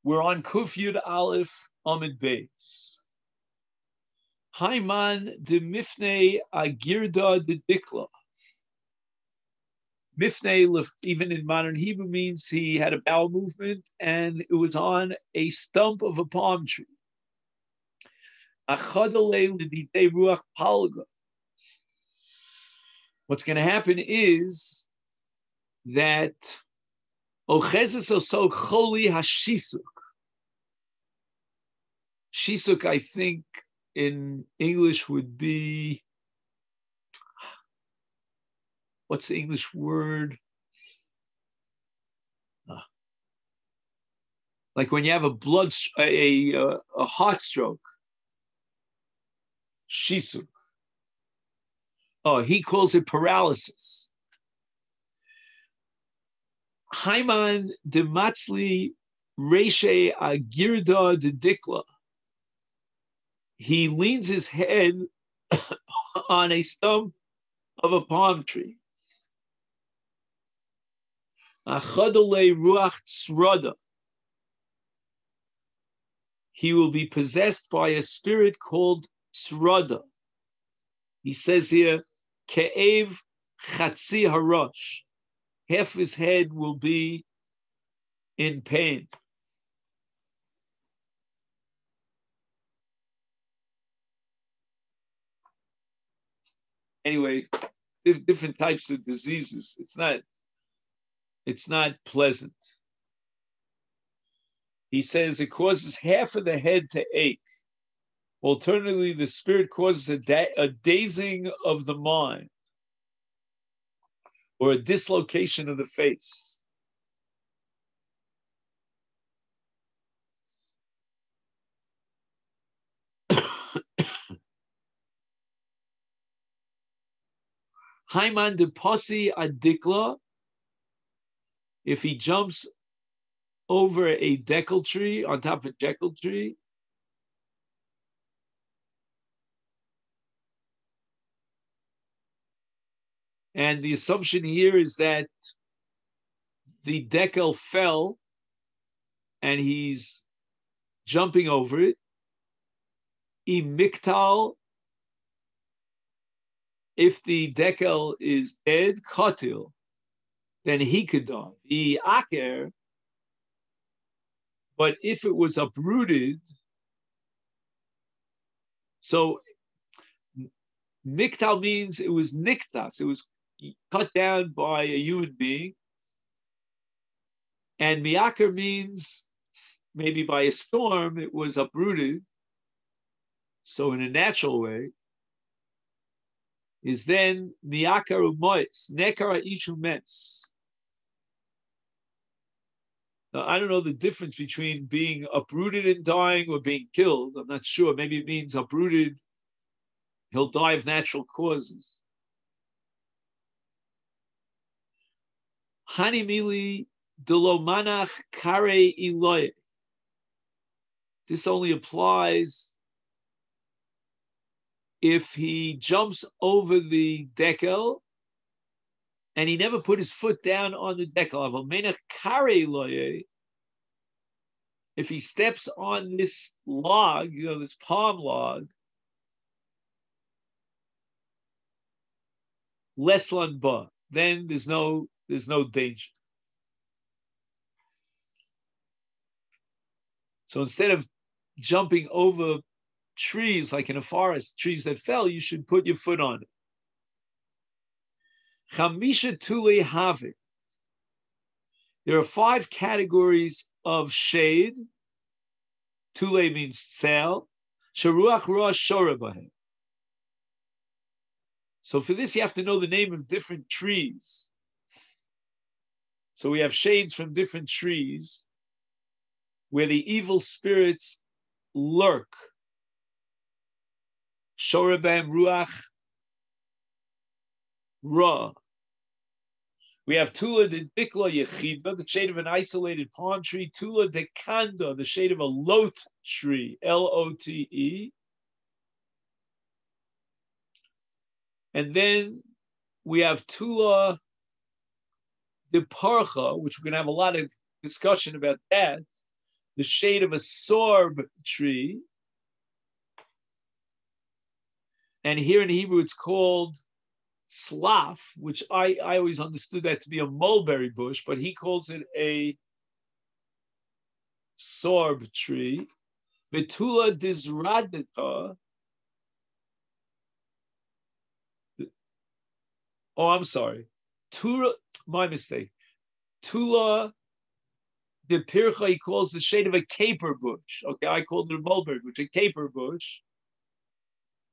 We're on Kuf Yud Aleph Amid Beis. Haiman de Mifnei Agirda de Dikla. Mifnei, even in modern Hebrew, means he had a bowel movement and it was on a stump of a palm tree. What's going to happen is that Ochezes oso choli hashisuk. Shisuk, I think, in English would be, what's the English word? Like when you have a heart stroke. Shisuk. Oh, he calls it paralysis. Haiman de Matzli Reshe Agirda de Dikla. He leans his head on a stump of a palm tree. Achadole Ruach Tzrada. He will be possessed by a spirit called Tzrada. He says here, Ke'ev Chatzi Harash. Half his head will be in pain. Anyway, different types of diseases. It's not pleasant. He says it causes half of the head to ache. Alternatively, the spirit causes a dazing of the mind or a dislocation of the face. Haiman de Posi Adikla, if he jumps over a deckle tree, on top of a deckle tree, and the assumption here is that the deckle fell and he's jumping over it. Imiktal, if the dekel is dead, katil, then he could die. The aker, but if it was uprooted, so miktal means it was niktas, it was cut down by a human being, and miaker means maybe by a storm it was uprooted. So in a natural way, is then miakar umois, nekara ichu mes. Now, I don't know the difference between being uprooted and dying or being killed. I'm not sure. Maybe it means uprooted, he'll die of natural causes. Hanimili delomanach kare iloy. This only applies if he jumps over the dekel and he never put his foot down on the dekel. If he steps on this log, this palm log, leslan ba, then there's no danger. So instead of jumping over trees like in a forest, trees that fell, you should put your foot on it. Chamisha tule have. There are 5 categories of shade. Tule means tzel. Sharuach rosh shorabahem. So for this, you have to know the name of different trees. So we have shades from different trees where the evil spirits lurk. Shorabam Ruach Ra. We have Tula de Dikla Yechida, the shade of an isolated palm tree. Tula de Kanda, the shade of a lot tree, Lote. And then we have Tula de Parcha, which we're going to have a lot of discussion about that. the shade of a sorb tree. And here in Hebrew, it's called slaf, which I always understood that to be a mulberry bush, but he calls it a sorb tree. Betula disradita. Oh, I'm sorry. Tura, my mistake. Tula de pircha, he calls the shade of a caper bush. Okay, I called it a mulberry bush, a caper bush.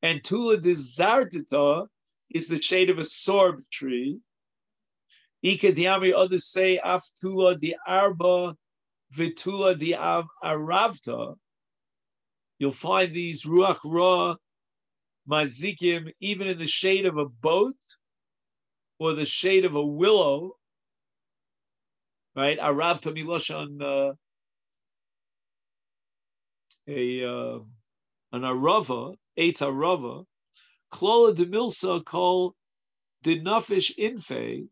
And Tula de zardita is the shade of a sorb tree. Ika diami, others say aftula di arba vitula di aravta. You'll find these ruach ra mazikim even in the shade of a boat or the shade of a willow, right? Aravta miloshan an arava, eitz arava, klola de milsa kol de nafish infe.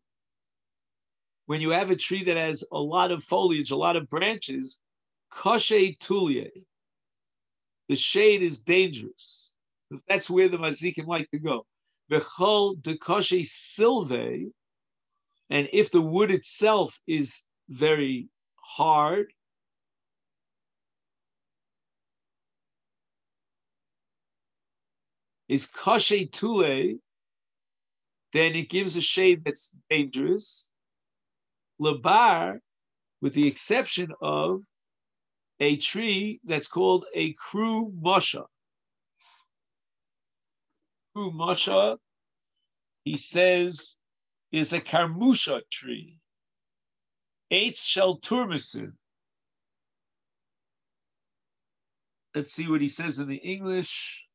When you have a tree that has a lot of foliage, a lot of branches, kashe tulye, the shade is dangerous. That's where the mazikim like to go. V'chol de kashe silve, and if the wood itself is very hard, is kashe tule, then it gives a shade that's dangerous. Labar, with the exception of a tree that's called a kru masha. Kru masha, he says, is a karmusha tree. Eitz shel turmesin. Let's see what he says in the English.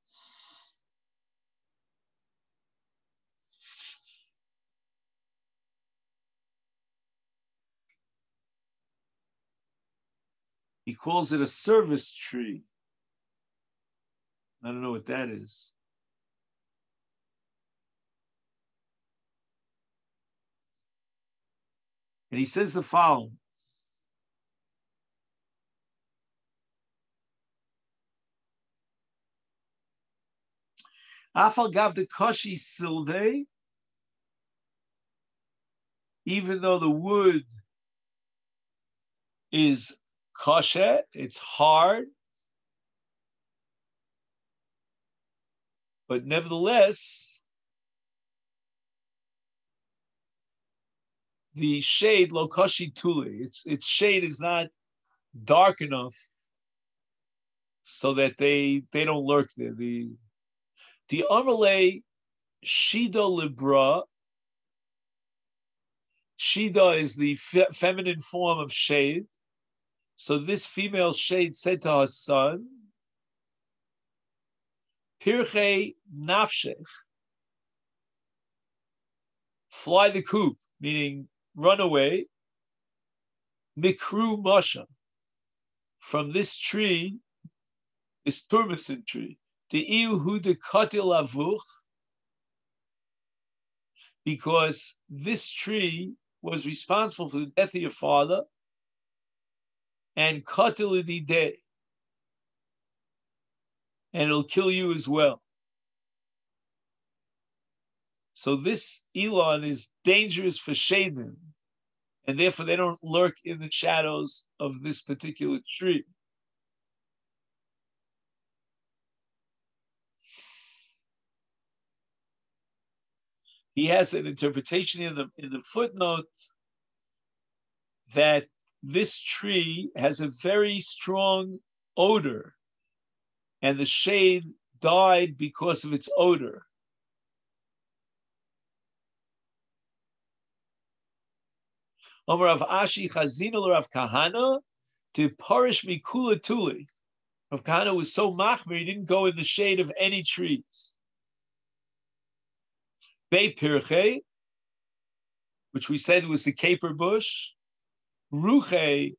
He calls it a service tree. I don't know what that is. And he says the following. Afal gav de koshi silve, even though the wood is kosher, it's hard, but nevertheless, the shade lo koshi tuli, its shade is not dark enough so that they don't lurk there. The amalei shida libra. Shida is the feminine form of shade. So this female shade said to her son, Pirche nafshech, fly the coop, meaning run away, mikru masha, from this tree, this turmesin tree, the iuhu de katil avuch, because this tree was responsible for the death of your father, and katil day, and it'll kill you as well. So this Elon is dangerous for Shadim, and therefore they don't lurk in the shadows of this particular tree. He has an interpretation in the footnote that this tree has a very strong odor, and the shade died because of its odor. Omar Rav Ashi Chazina Rav Kahana to parish mikula tuli. Rav Kahana was so machmir, he didn't go in the shade of any trees. Bei Pirche, which we said was the caper bush. Ruche,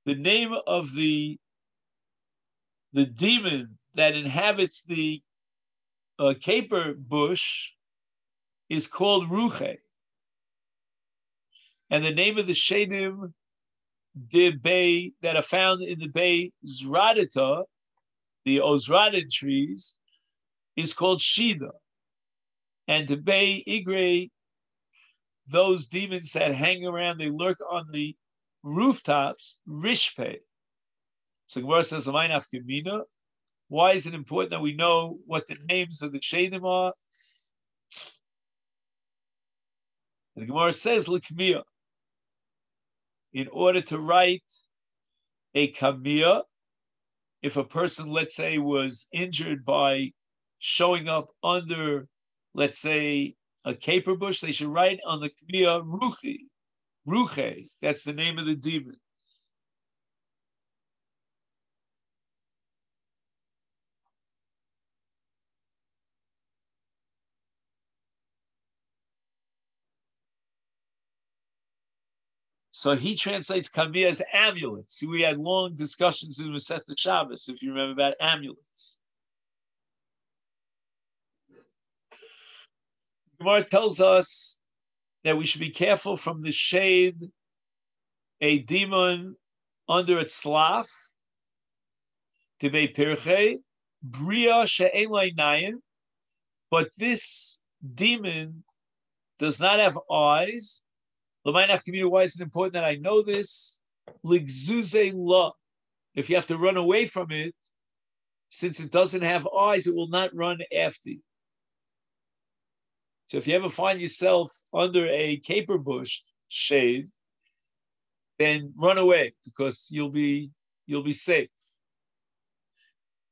the name of the demon that inhabits the caper bush is called Ruche. And the name of the Shadim the bay that are found in the bay Zradita, the Ozradin trees, is called Shida. And the bay Igre, those demons that hang around, they lurk on the rooftops, Rishpe. So Gemara says, why is it important that we know what the names of the Shadim are? And the Gemara says, L'kmiya. In order to write a kamiyah, if a person, let's say, was injured by showing up under, let's say, a caper bush, they should write on the kamiyah ruche. That's the name of the demon. So he translates kamiyah as amulets. We had long discussions in Masechet Shabbos, if you remember, about amulets. Gemara tells us that we should be careful from the shade a demon under its slaf, tivei pirche, bria she'en nayin, but this demon does not have eyes. L'mayin afkamina, why is it important that I know this? Ligzuze la. If you have to run away from it, since it doesn't have eyes, it will not run after you. So if you ever find yourself under a caper bush shade, then run away because you'll be safe.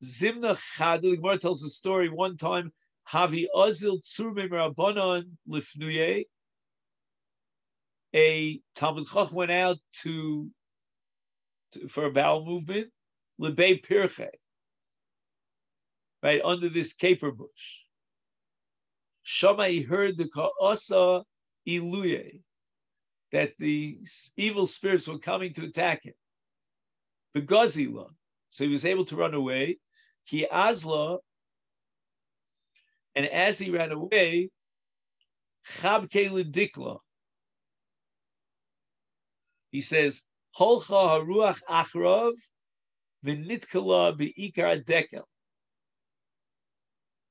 Zimna Chad, the Gemara tells a story one time. Havi Azil Tzurmei Rabbanan Lifnuye. A Talmud Chacham went out for a bowel movement, Lebei Pirche, right under this caper bush. Shama, he heard the Ka'asa Iluye, that the evil spirits were coming to attack him. The Gazila, so he was able to run away. Ki Azla, and as he ran away, Chabke Lidikla. He says, Holcha haruach achrav v'nitkala be'ikar dekel.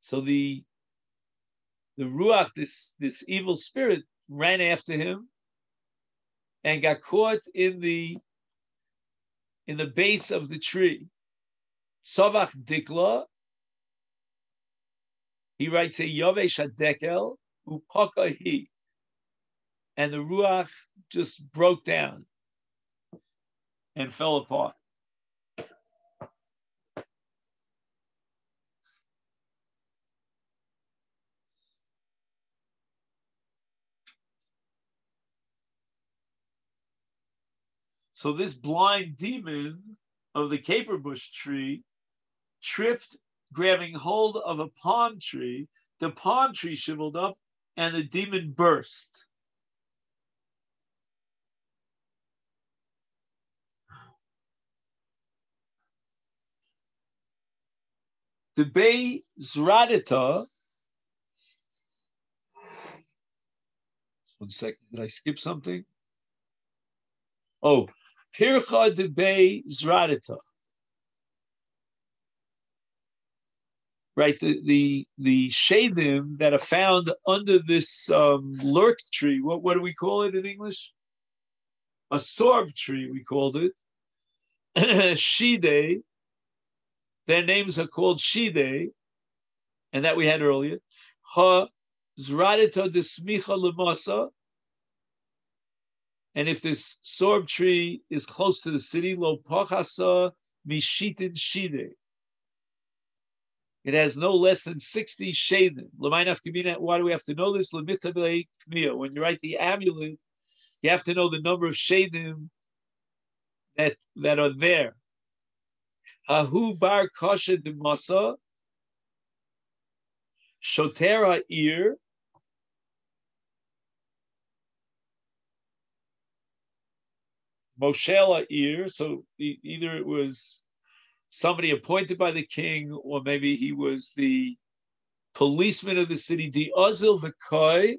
So the ruach, this evil spirit, ran after him and got caught in the base of the tree. Savach dikla. He writes a yavesh hadekel upaka he, and the ruach just broke down and fell apart. So this blind demon of the caper bush tree tripped, grabbing hold of a palm tree. The palm tree shriveled up and the demon burst. The Bei Zradita. One second, did I skip something? Oh, Pircha de Bei Zradita. Right, the shadim that are found under this lurk tree. What do we call it in English? A sorb tree, we called it. Shide. Their names are called Shide, and that we had earlier. Ha Zradita de Smicha Lemasa. And if this sorb tree is close to the city, Lo Pachasa Mishitin Shide. It has no less than 60 shadim. Why do we have to know this? When you write the amulet, you have to know the number of shadim that are there. Hahu bar kasha de masa, shotera ir, moshela ir. So either it was somebody appointed by the king, or maybe he was the policeman of the city. Di azil v'koi,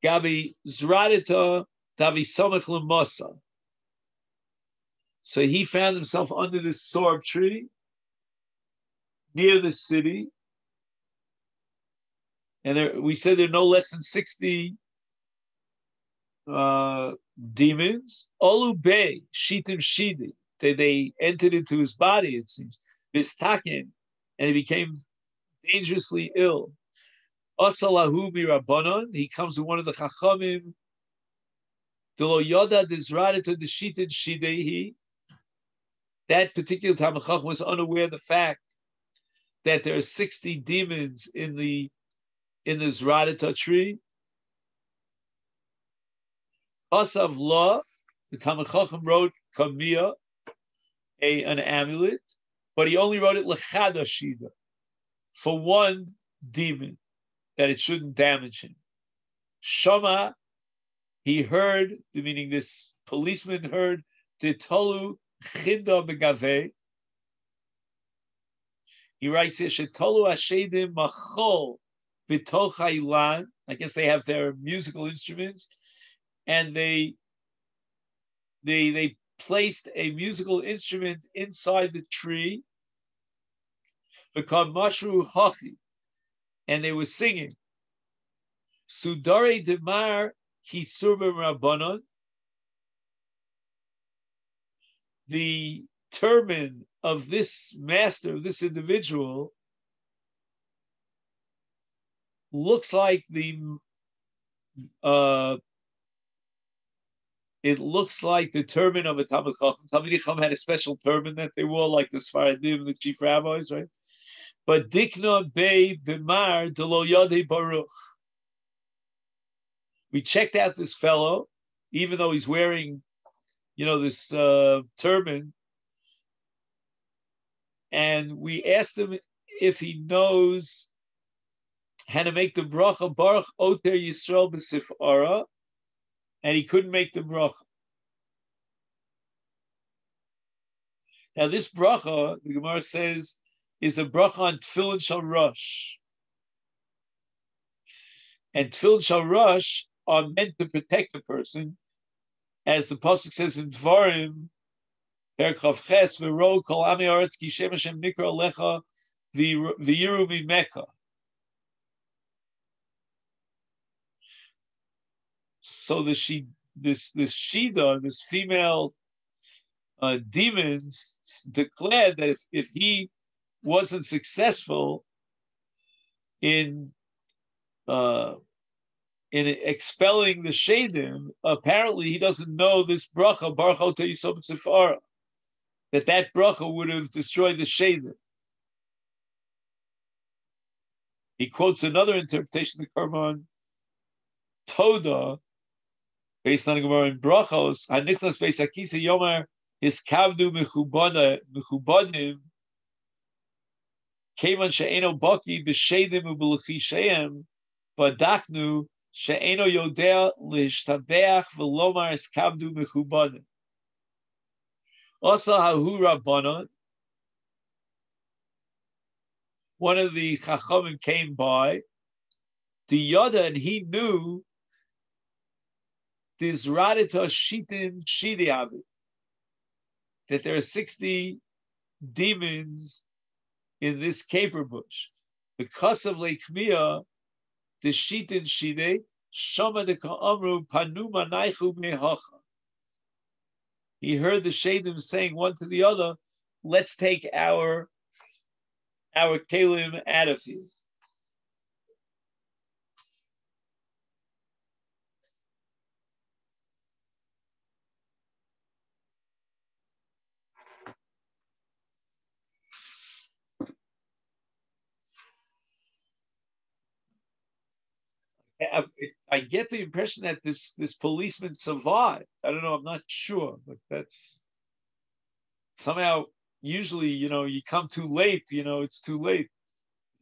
gabi zradita Davisamach Lamasa. So he found himself under this sorb tree near the city. And we said there are no less than 60 demons. Olu Bey, Shitim Shidi. They entered into his body, it seems. Vistakin, and he became dangerously ill. Asalahu Rabbanon, he comes to one of the Chachamim. Delo Yoda Dizradita Deshitin Shidehi. That particular Talmid Chacham was unaware of the fact that there are 60 demons in the Zradita tree. Asav Law, the Talmid Chacham wrote Kamiyah, an amulet, but he only wrote it Lechada Shida, for one demon, that it shouldn't damage him. Shama, he heard, meaning this policeman heard, Titolu Chinda Begave. He writes here, Shetolu Ashedim Machol Bitoch Hailan. I guess they have their musical instruments, and they placed a musical instrument inside the tree, because Mashru Hachi, and they were singing. Sudare Demar Kisurba Rabbanon. The turban of this master, of this individual, looks like it looks like the turban of a Talmid Chacham. Talmid Chacham had a special turban that they wore, like the Sfaradim, the chief rabbis, right? But Dikna Bey Bimar Delo Yodei Baruch. We checked out this fellow, even though he's wearing, this turban, and we asked him if he knows how to make the bracha Baruch Oter Yisrael B'Sifara, and he couldn't make the bracha. Now this bracha, the Gemara says, is a bracha on Tefillin Shal Rosh. And Tefillin Shal Rosh are meant to protect a person, as the pasuk says in Dvarim, Perchav Ches V'ro Kol Ami Aretz Ki Shem Hashem Nikra Alecha V'yiru Mimeka. So this Shida, this female demons, declared that if he wasn't successful in expelling the Shadim, apparently he doesn't know this bracha, Baruch Oter Yisrael B'Sifara, that bracha would have destroyed the Shadim. He quotes another interpretation of the Karman, Toda, based on the Gemara in Brachos, Hanichnas Beis Akisa Yomer Hiskavdu Mechubadim Kevan She'eno Baki B'Shedim U'B'Lechisheim Badachnu She'eno Yodea L'Ishtabeach V'Lomar Hiskavdu Mechubadim. Also Hahu Rabbanon, one of the Chachamim came by, the Yoda, and he knew this Radita Shitin Shidiavi, that there are 60 demons in this caper bush. Because of Lekmia, the Shitin Shide, Shama de Ka'amru Panuma Naichu Mehacha. He heard the Shadim saying one to the other, let's take our Kalim out of here. I get the impression that this policeman survived. I don't know, I'm not sure, but that's somehow, usually, you come too late, it's too late.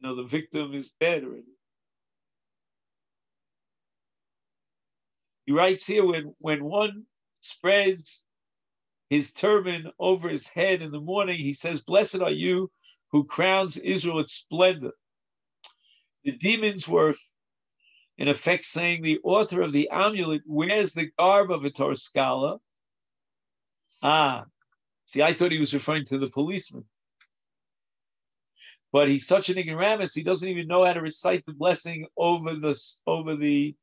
The victim is dead already. He writes here, when one spreads his turban over his head in the morning, he says, "Blessed are you who crowns Israel with splendor." The demons were in effect saying the author of the amulet wears the garb of a Torah scholar. See, I thought he was referring to the policeman. But he's such an ignoramus, he doesn't even know how to recite the blessing over the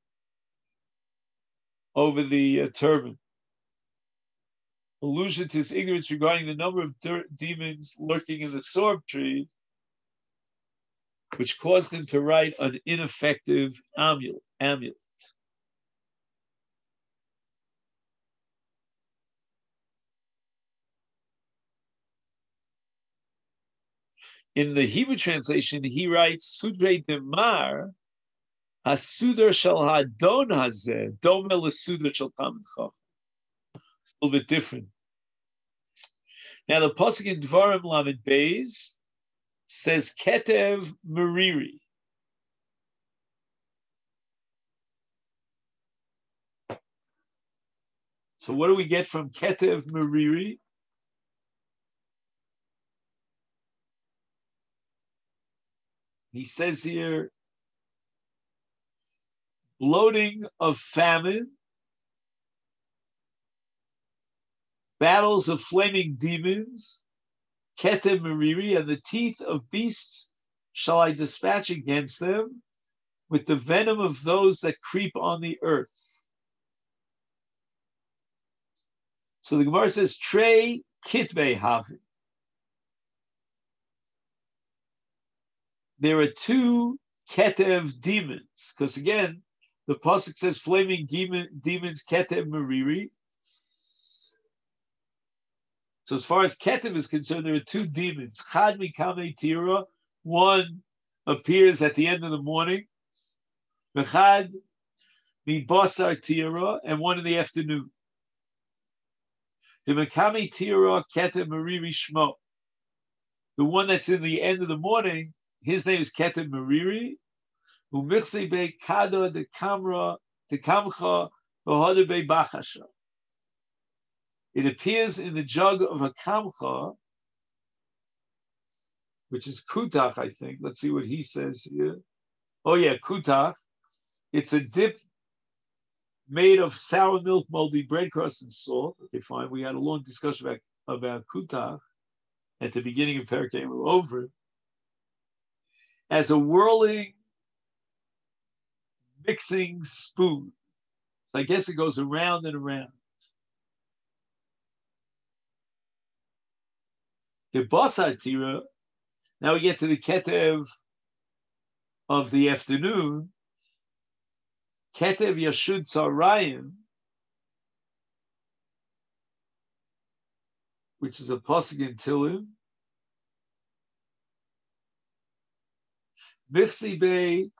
turban. Allusion to his ignorance regarding the number of demons lurking in the sorb tree, which caused him to write an ineffective amulet. In the Hebrew translation, he writes, Sudre Demar, Hasudar Shal Hadon Hazeh, Domel Sudar Shal Talmid Chacham. A little bit different. Now, the pasuk in Dvarim Lamed Beis says Ketev Meriri. So, what do we get from Ketev Meriri? He says here, bloating of famine, battles of flaming demons, Ketev Meriri, and the teeth of beasts shall I dispatch against them with the venom of those that creep on the earth. So the Gemara says, Trei Kitvei Havin. There are two Ketev demons, because again, the pasuk says flaming demons Ketev Meriri. So as far as Ketev is concerned, there are two demons. Chad Mikame Tira, one appears at the end of the morning. V'chad Mibasar Tira, and one in the afternoon. The Mikame Tira Ketev Meriri Shmo. The one that's in the end of the morning, his name is Ketev Meriri. Umichse be Kado de Kamra de Kamcha v'Hoda be Bachasha. It appears in the jug of a kamcha, which is kutach, I think. Let's see what he says here. Oh yeah, kutach. It's a dip made of sour milk, moldy bread crust, and salt. Okay, fine. We had a long discussion about kutach at the beginning of Perkei. We're over it. As a whirling, mixing spoon. So I guess it goes around and around. The Basar Tira, now we get to the Ketev of the afternoon. Ketev Yashud Tzarayim, which is a pasuk in Tilim. Michsi be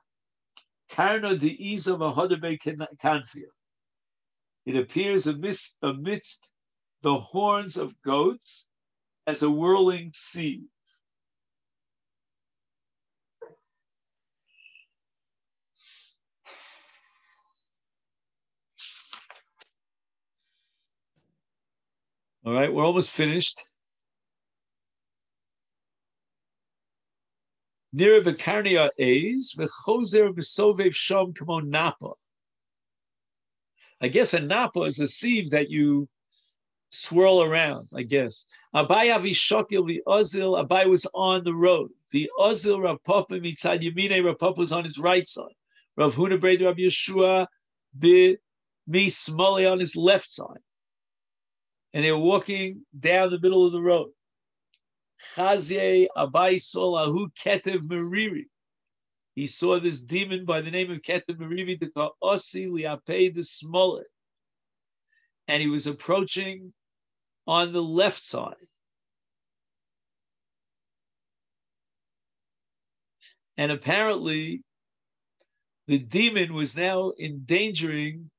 Karno de Iza Vahoda be Kanfia. It appears amidst the horns of goats as a whirling sea. All right, we're almost finished. Nira v'karnia eis v'chozer v'sovev shom kamo napa. I guess a napa is a sieve that you swirl around, I guess. Abai avishokil v'ozil, Abai was on the road. V'ozil Rav Papa mitzad yamine, Rav Papa was on his right side. Rav Huna Breda Rav Yeshua mi smole on his left side. And they were walking down the middle of the road. Chazye Abai Sol Ahu Ketev Meriri. He saw this demon by the name of Ketev Meriri, the Ka'osi Liapei the Smolet. And he was approaching on the left side. And apparently, the demon was now endangering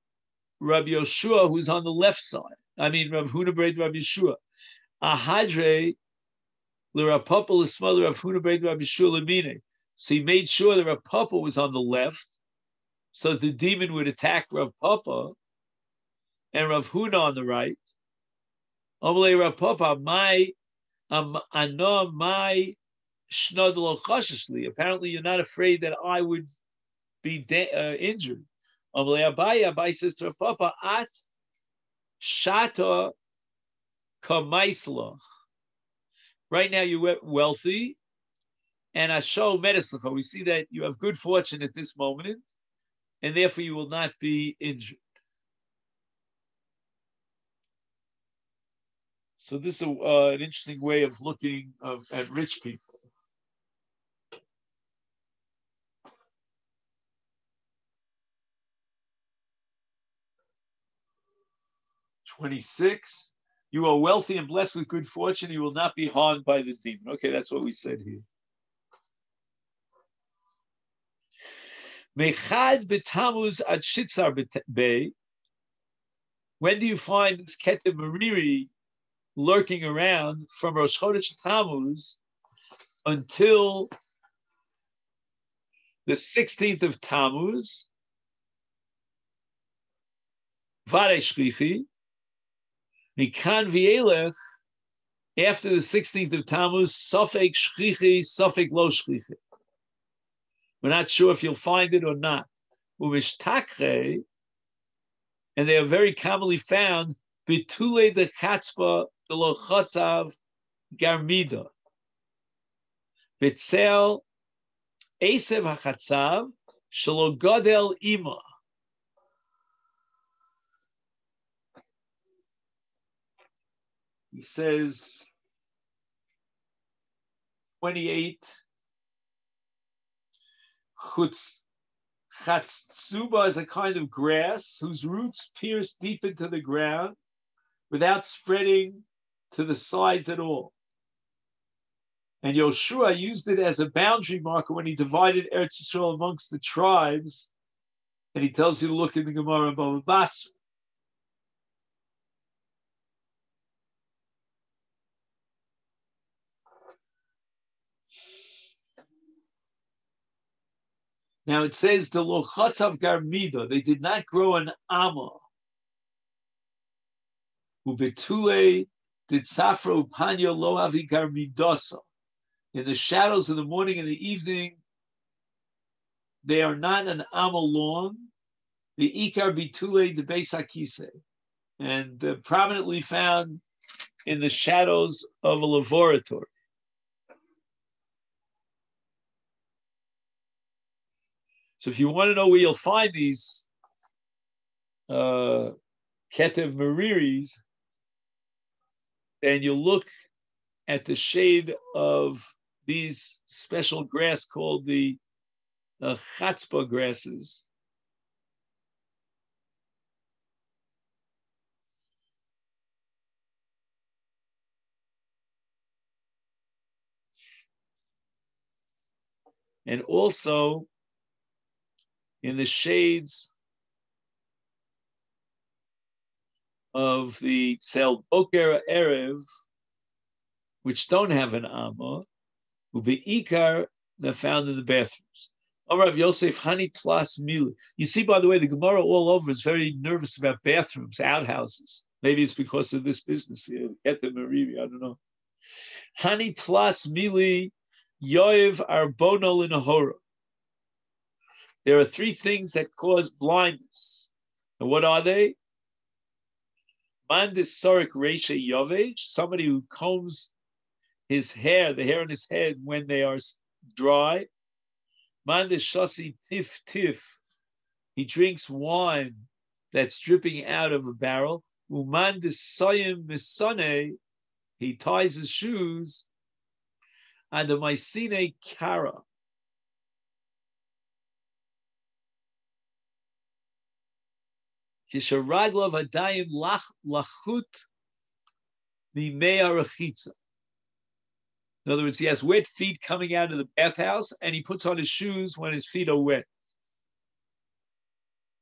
Rabbi Yoshua, who's on the left side. I mean, Rav Huna Breda Rav Yeshua. Ahadre l'Rav Papa l'smal Rav Huna Breda Rav Yeshua l'mine. So he made sure that Rav Papa was on the left, so the demon would attack Rav Papa, and Rav Huna on the right. Amalei Rav Papa, my ano my shnad lo chashishli. Apparently, you're not afraid that I would be injured. Abai says to her papa, at shata kamaisla. Right now you're wealthy, and asho medeslecha. We see that you have good fortune at this moment, and therefore you will not be injured. So this is an interesting way of looking at rich people. 26. You are wealthy and blessed with good fortune. You will not be harmed by the demon. Okay, that's what we said here. Mechad betamuz ad shitzar bey. When do you find this Ketev Mariri lurking around from Rosh Chodesh Tammuz until the 16th of Tammuz? Vare Shchichi. Mikan Vielech, after the 16th of Tammuz, Sofek Shchichi, Sofek Lo Shchichi. We're not sure if you'll find it or not. Umishtakre, and they are very commonly found, Bitule de Chatzpa de Lo Chotzav Garmida. Bitzel Esev HaChatzav Shelo Godel Ima. He says, 28, Chatztsuba is a kind of grass whose roots pierce deep into the ground without spreading to the sides at all. And Yoshua used it as a boundary marker when he divided Eretz Yisrael amongst the tribes. And he tells you to look in the Gemara of Bava Basra. Now it says the Lochatzav Garmida, they did not grow an Amma. Ubetule did Safra Upanya Loavi Garmidasa. In the shadows of the morning and the evening, they are not an Amma long. The Ikar Bitule de Beis Hakise, and prominently found in the shadows of a laboratory. So if you want to know where you'll find these Ketev Mariris, then you look at the shade of these special grass called the Chatzpa grasses. And also in the shades of the Tzel Boker Erev, which don't have an Amma, will be Ikar, they're found in the bathrooms. Rav Yosef Hani Tlas Mili. You see, by the way, the Gemara all over is very nervous about bathrooms, outhouses. Maybe it's because of this business here. Get the Marivi, I don't know. Hani Tlas Mili Yoev Arbono Linahora. There are three things that cause blindness. And what are they? Mandis Sorik Reisha Yovej, somebody who combs his hair, the hair on his head when they are dry. Mandis Shasi Tif Tif, he drinks wine that's dripping out of a barrel. Umandis Soyim Misone, he ties his shoes. And the Mycene Kara. Kisharaglav Adayin Lachut Mimea Rechitza. In other words, he has wet feet coming out of the bathhouse, and he puts on his shoes when his feet are wet.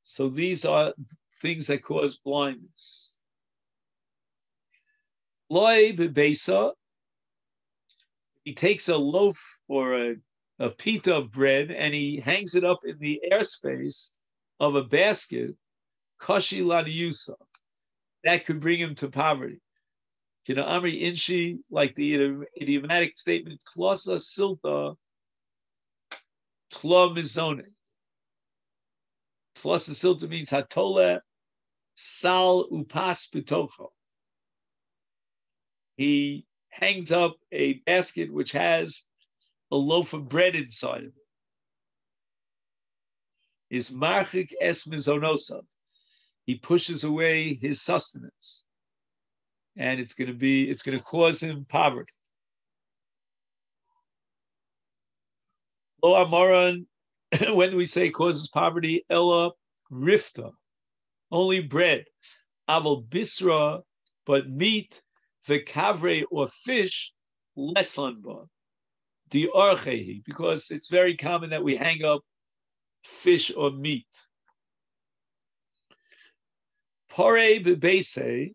So these are things that cause blindness. Loi bebesa. He takes a loaf or a pita of bread and he hangs it up in the airspace of a basket. Kashi laniyusa. That could bring him to poverty. Kina Amri Inshi, like the idiomatic statement, Tlosa Silta Tla Mizone. Plus the silta means hatole sal upas bitocho. He hangs up a basket which has a loaf of bread inside of it. Is marchik es mizonosa. He pushes away his sustenance, and it's going to cause him poverty. Lo amaran, when we say causes poverty, ella rifta, only bread. Aval bisra, but meat, the kavre or fish, less unba. The archehi, because it's very common that we hang up fish or meat. Pare bebese,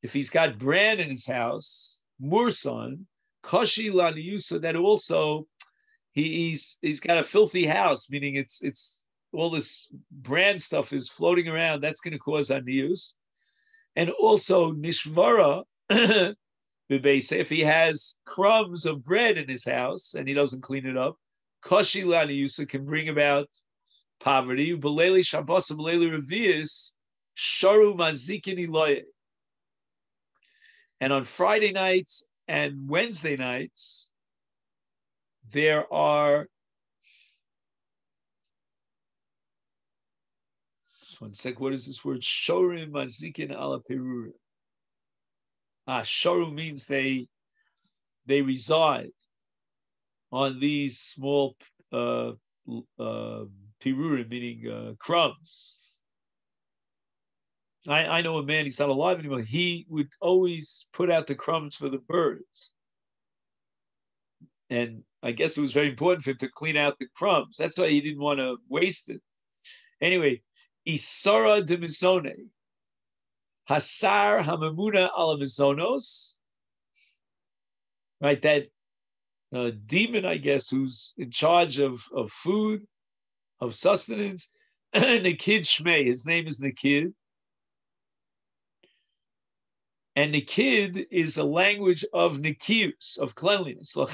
if he's got bran in his house, mursan, kashi laniyusa, that also he's got a filthy house, meaning it's all this bran stuff is floating around. That's going to cause aniyus. And also nishvara bebese, if he has crumbs of bread in his house and he doesn't clean it up, kashi laniyusa can bring about poverty. Beleli shabbos beleli revius sharu mazikin iloye. And on Friday nights and Wednesday nights, there are, just one sec, what is this word? Shorim mazikin ala perurim. Shoru means they reside on these small pirurim, meaning crumbs. I know a man, he's not alive anymore. He would always put out the crumbs for the birds. And I guess it was very important for him to clean out the crumbs. That's why he didn't want to waste it. Anyway, Isara de Mizone. Hasar Hamamuna ala Mizonos. Right, that demon, I guess, who's in charge of food, of sustenance. Nikid Shmei, his name is Nikid. And Nikid is a language of Nikius, of cleanliness. So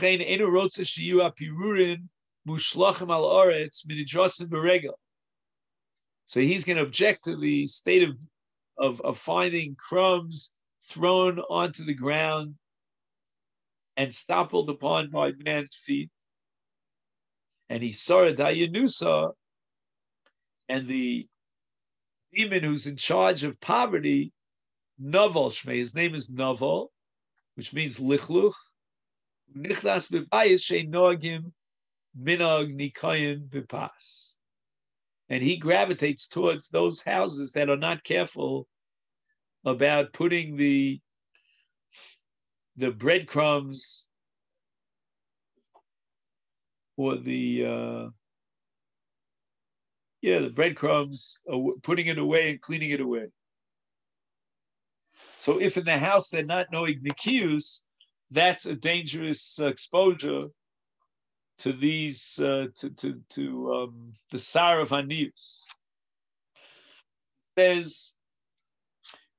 he's going to object to the state of finding crumbs thrown onto the ground and stompled upon by man's feet. And he saw it, Dayanusa, and the demon who's in charge of poverty, Novel Shmei, his name is Novel, which means lichluch. Nichlas b'bayis she'nogim minog nikayim b'pas. And he gravitates towards those houses that are not careful about putting the breadcrumbs or the breadcrumbs, putting it away and cleaning it away. So if in the house they're not knowing Nikius, that's a dangerous exposure to these the Sar of Anius. It says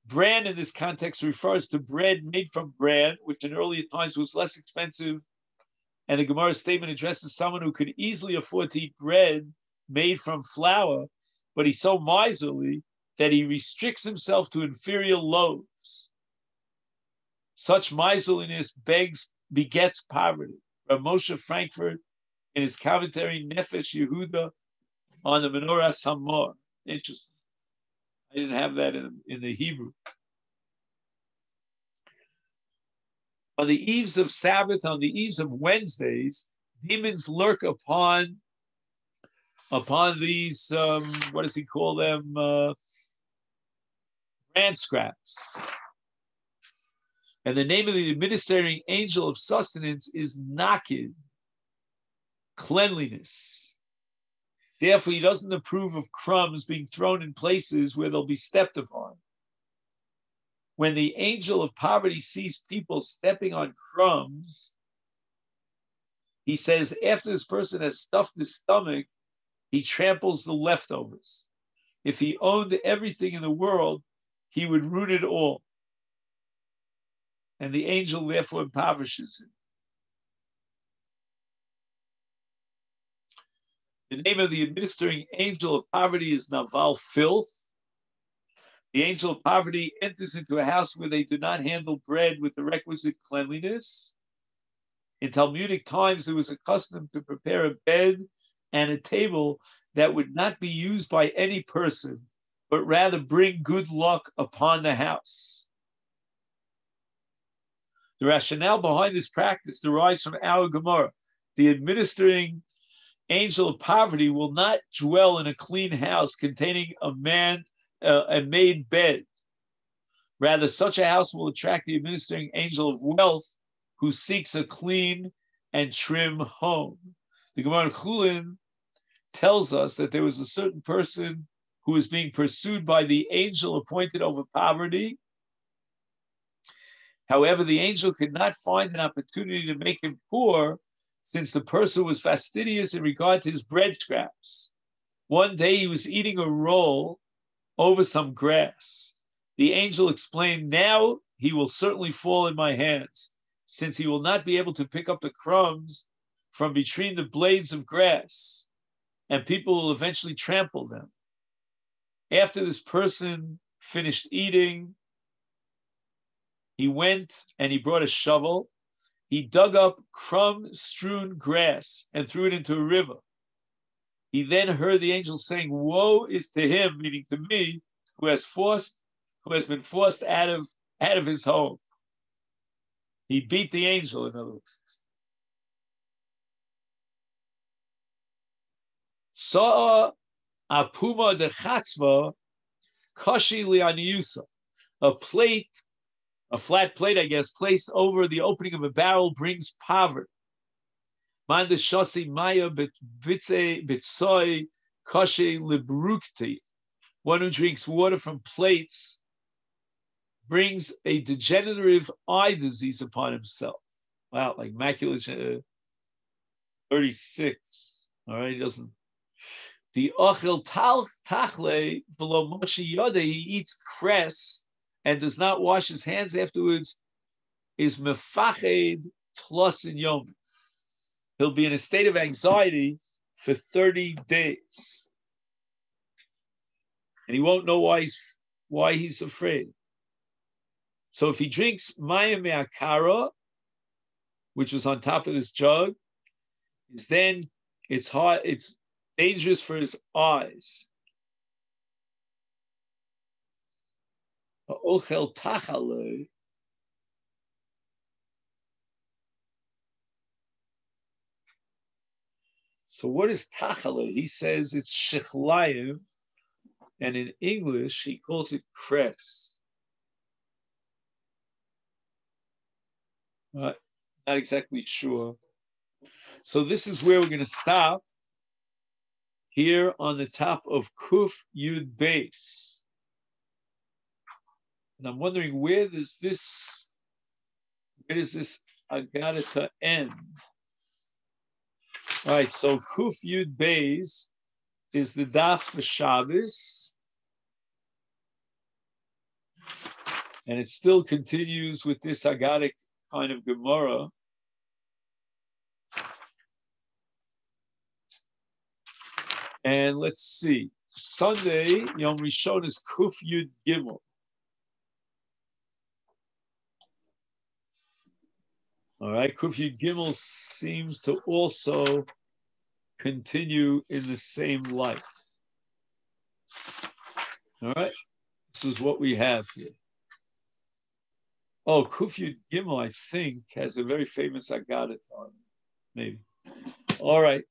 bran in this context refers to bread made from bran, which in earlier times was less expensive. And the Gemara statement addresses someone who could easily afford to eat bread made from flour, but he's so miserly that he restricts himself to inferior loaves. Such miserliness begets poverty. Rav Moshe Frankfurt, in his commentary Nefesh Yehuda on the Menorah Samor. Interesting. I didn't have that in the Hebrew. On the eves of Sabbath, on the eves of Wednesdays, demons lurk upon these, what does he call them? Bran scraps. And the name of the administering angel of sustenance is Nakid, cleanliness. Therefore, he doesn't approve of crumbs being thrown in places where they'll be stepped upon. When the angel of poverty sees people stepping on crumbs, he says, after this person has stuffed his stomach, he tramples the leftovers. If he owned everything in the world, he would ruin it all. And the angel therefore impoverishes him. The name of the administering angel of poverty is Naval Filth. The angel of poverty enters into a house where they do not handle bread with the requisite cleanliness. In Talmudic times, there was a custom to prepare a bed and a table that would not be used by any person, but rather bring good luck upon the house. The rationale behind this practice derives from our Gemara. The administering angel of poverty will not dwell in a clean house containing a made bed. Rather, such a house will attract the administering angel of wealth who seeks a clean and trim home. The Gemara in Chulin tells us that there was a certain person who was being pursued by the angel appointed over poverty. However, the angel could not find an opportunity to make him poor since the person was fastidious in regard to his bread scraps. One day he was eating a roll over some grass. The angel explained, "Now he will certainly fall in my hands, since he will not be able to pick up the crumbs from between the blades of grass, and people will eventually trample them." After this person finished eating, he went and he brought a shovel. He dug up crumb-strewn grass and threw it into a river. He then heard the angel saying, "Woe is to him," meaning to me, who has been forced out of his home. He beat the angel, in other words. Sa'a apuma de chatzva kashi lianiusa. A flat plate, I guess, placed over the opening of a barrel brings poverty. Manda shasi maya bitsoi kashi librukti. One who drinks water from plates brings a degenerative eye disease upon himself. Wow, like macular 36. All right, he doesn't. The ochel tachle below moshi yode, he eats cress and does not wash his hands afterwards, is mefached tlos in Yomi. He'll be in a state of anxiety for 30 days. And he won't know why he's afraid. So if he drinks mayim me'akara, which was on top of this jug, then it's dangerous for his eyes. Ochel tachale. So what is tachale? He says it's shechlayim, and in English he calls it cress. Not exactly sure. So this is where we're going to stop, here on the top of Kuf Yud Beis. And I'm wondering, where does this Agadata end? All right, so Kuf Yud Beis is the daf for Shabbos, and it still continues with this Agadic kind of Gemara. And let's see, Sunday, Yom Rishon is Kuf Yud Gimel. All right, Kuf Yud Gimel seems to also continue in the same light. All right, this is what we have here. Oh, Kuf Yud Gimel, I think, has a very famous Agadah on it, maybe. All right.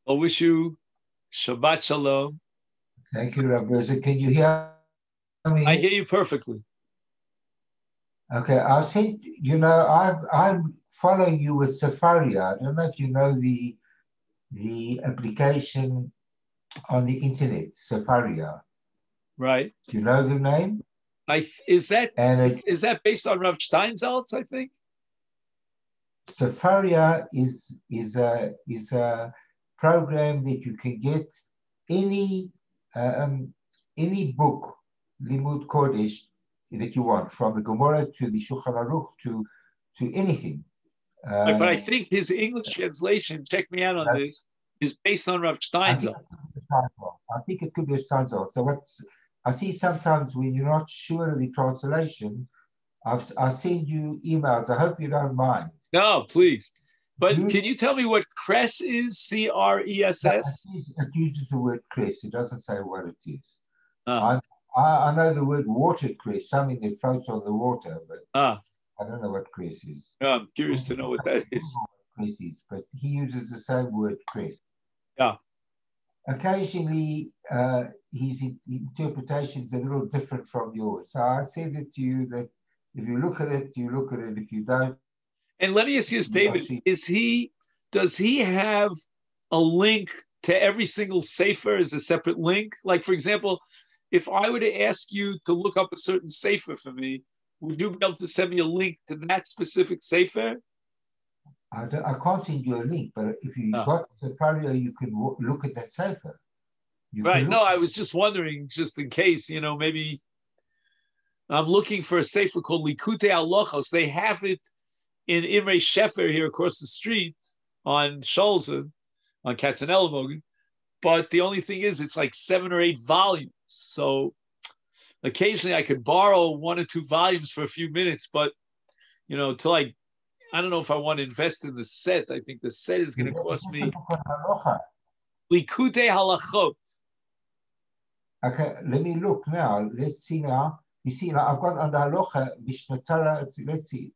I'll wish you Shabbat Shalom. Thank you, Rabbi. Can you hear me? I hear you perfectly. Okay, I'll say, I'm following you with Safaria. I don't know if you know the application on the internet, Safaria. Right. Do you know the name? Is that based on Rav Steinsaltz, I think? Safaria is a program that you can get any book, Limud Kodesh, that you want, from the Gemara to the Shulchan Aruch to anything. But I think his English translation, check me out on this, is based on Rav I think, Steinzel. I think it could be a Steinzel. So what I see sometimes when you're not sure of the translation, I send you emails. I hope you don't mind. No, please. But can you tell me what cress is? CRESS? It uses the word cress. It doesn't say what it is. Ah. I know the word watercress, something that floats on the water, but I don't know what cress is. Yeah, I'm curious to know what that is. Cress is, but he uses the same word cress. Yeah. Occasionally, his interpretation is a little different from yours. So I said it to you that if you look at it, you look at it. If you don't. And let me ask you this, David, does he have a link to every single sefer as a separate link? Like, for example, if I were to ask you to look up a certain sefer for me, would you be able to send me a link to that specific sefer? I can't send you a link, but if you got Sefaria, you can look at that sefer. Right. No, I was just wondering, just in case, maybe I'm looking for a sefer called Likutei Halachos. They have it in Imre Shefer here across the street on Scholzen, on Katzenellenbogen. But the only thing is, it's like 7 or 8 volumes. So occasionally I could borrow 1 or 2 volumes for a few minutes, but, till I don't know if I want to invest in the set. I think the set is going to cost me. Likutei Halachot. Okay, let me look now. Let's see now. You see, now I've got under halacha, Mishnatala. Let's see.